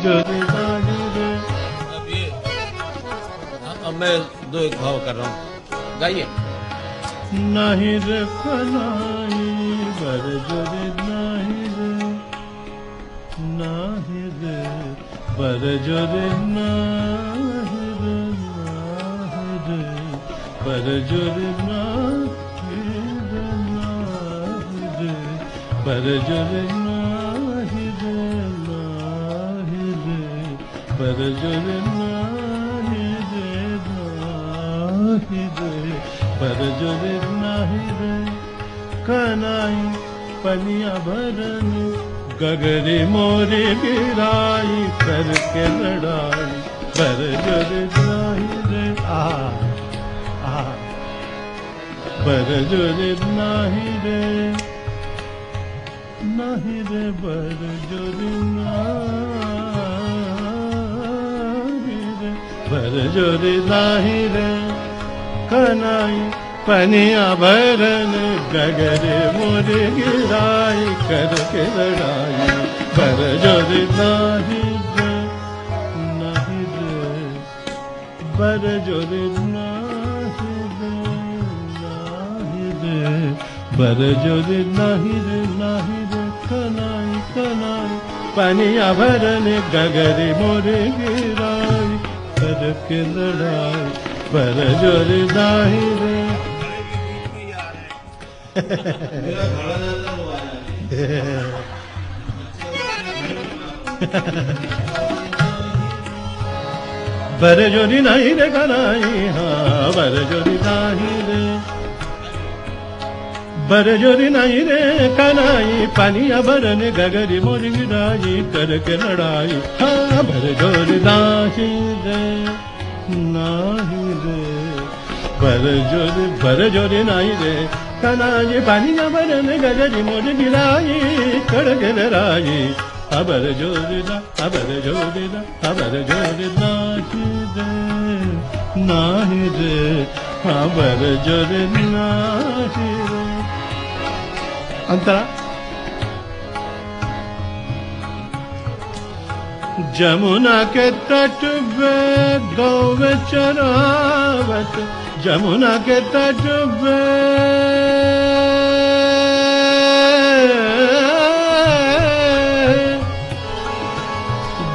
जोरी नाही रे। अब ये अब मैं दो एक भाव कर रहा हूँ, गाइए। नाही रे कनाई बर जोरी नाही रे, नाही रे बर जोरी नाही रे, नाही रे बर जोरी नाही रे, नाही रे बर जोरी नाही रे, नाही रे बर जोरी नाही रे, नाही रे बर जोरी नाही रे। कनाई पनिया भरन गगरी मोरी गिराई करके लड़ाई बर जोरी नाही रे। बर जोरी नाही रे, नाही रे बर जोरी नाही रे, बर जोरी नाही रे। कनाई पनिया भरन गगरे मोरे गिराई करके लड़ाई बर जोरी नाही रे, नाही रे बर जोरी नाही रे, नाही रे बर जोरी नाही रे, नाही रे। कनाई कनाई पनिया भरन गगरे मोरे गिराई करके लड़ाई बर जोरी नाही रे। मेरा घोड़ा जाता हुआ है। बर जोरी नाही रे कनाई, हाँ बर जोरी नाही रे, बर जोरी नाही रे। कनाई पानिया भरन गगरी मोरी गिराई करके लड़ाई, हाँ बर जोरी नाही रे, नाही रे बर जोरी नाही रे। कनाई पानिया भरन गगरी मोरी गिराई करके लड़ाई, अबर जोरी ना, अबर जोरी ना, अबर जोरी नाही रे, नाही रे अबर जोरी नाही रे। अंतरा जमुना के तट पे गौ चरावत, जमुना के तट पे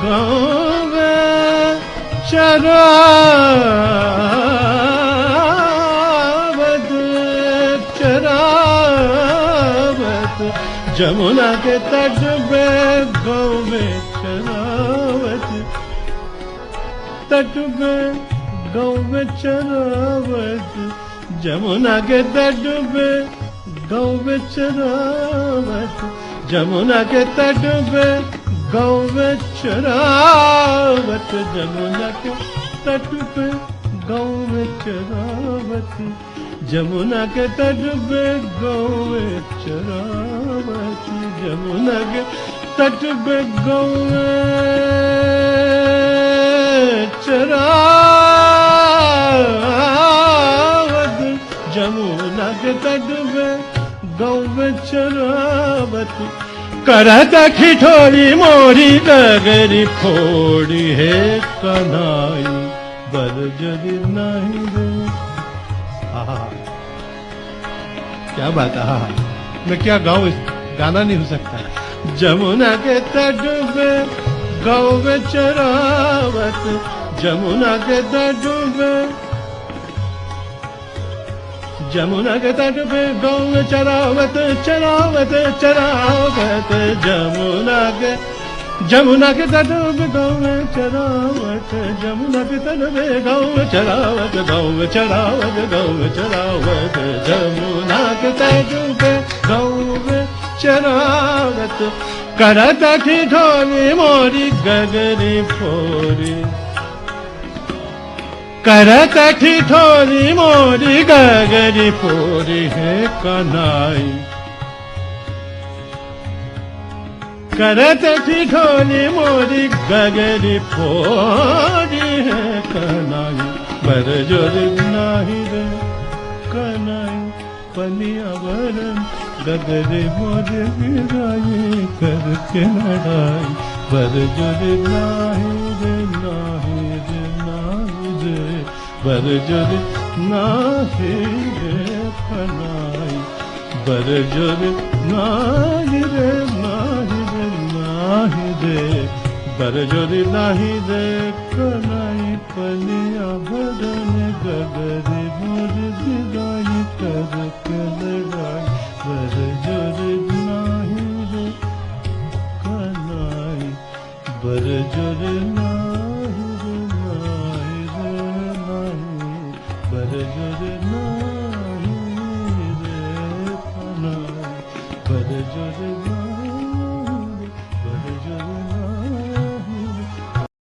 गौ चरावत, चरावत जमुना के तट पे गौ चरावत, तट पे गौ चरावत, जमुना के तट पे गौ चरावत, जमुना के तट पे गौ चरावत, जमुना के तट पे गौ चरावत, जमुना के तट पे गौ चरावत, जमुना के तट पे गौ चरावत, जमुना के तट पे गौ चरावत। करता ठिठोरी मोरी गगरी फोड़ी है कनाई बर जोरी नाही रे। क्या बात है, मैं क्या गाऊं, गाना नहीं हो सकता। जमुना के तट पे गौ चरावत, जमुना के तट पे, जमुना के तट पे गौ चरावत, चरावत चरावत, जमुना के तट पे गौ चरावत, जमुना के तट पे गौ चरावत, गौ चरावत, गौ चरावत, जमुना के तट पे गौ चरावत। करत ठिठोरी मोरी गगरी फोरी, करत ठिठोरी मोरी गगरी फोरी है कनाई, करत ठिठोरी मोरी गगरी फोरी है कनाई बर जोरी नाही रे, कनाई पनिया भरन गगरे मोर गिराई करके लड़ाई बर जोर नाही रे नाही रे नाही रे बर जोर नाही रे कनाई बर जोर नाही रे नाही रे नाही रे बर जोर नाही रे कनाई पनिया भरन गगरे मोर गिराई करके लड़ाई बर जोर नाही रे कनाई बर जोर नाही रे नाही रे नाही बर जोर नाही रे कनाई बर जोर नाही